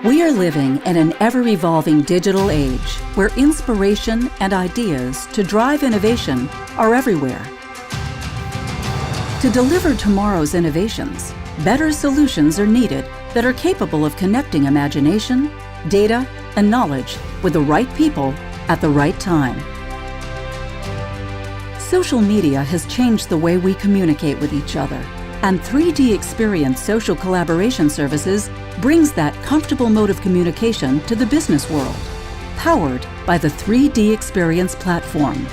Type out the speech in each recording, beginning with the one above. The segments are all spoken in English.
We are living in an ever-evolving digital age where inspiration and ideas to drive innovation are everywhere. To deliver tomorrow's innovations, better solutions are needed that are capable of connecting imagination, data, and knowledge with the right people at the right time. Social media has changed the way we communicate with each other, and 3DEXPERIENCE social collaboration services brings that comfortable mode of communication to the business world, powered by the 3DEXPERIENCE platform.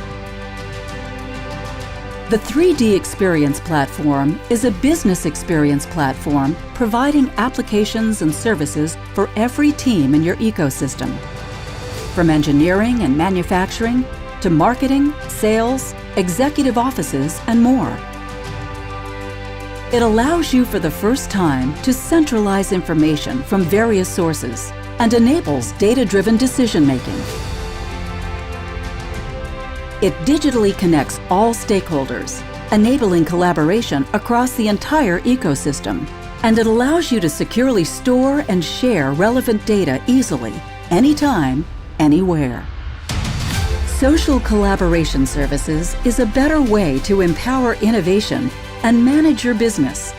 The 3DEXPERIENCE platform is a business experience platform providing applications and services for every team in your ecosystem. From engineering and manufacturing to marketing, sales, executive offices, and more. It allows you for the first time to centralize information from various sources and enables data-driven decision-making. It digitally connects all stakeholders, enabling collaboration across the entire ecosystem, and it allows you to securely store and share relevant data easily, anytime, anywhere. Social collaboration services is a better way to empower innovation and manage your business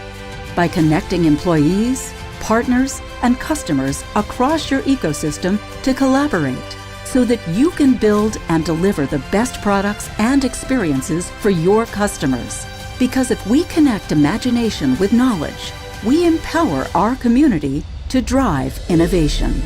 by connecting employees, partners, and customers across your ecosystem to collaborate so that you can build and deliver the best products and experiences for your customers. Because if we connect imagination with knowledge, we empower our community to drive innovation.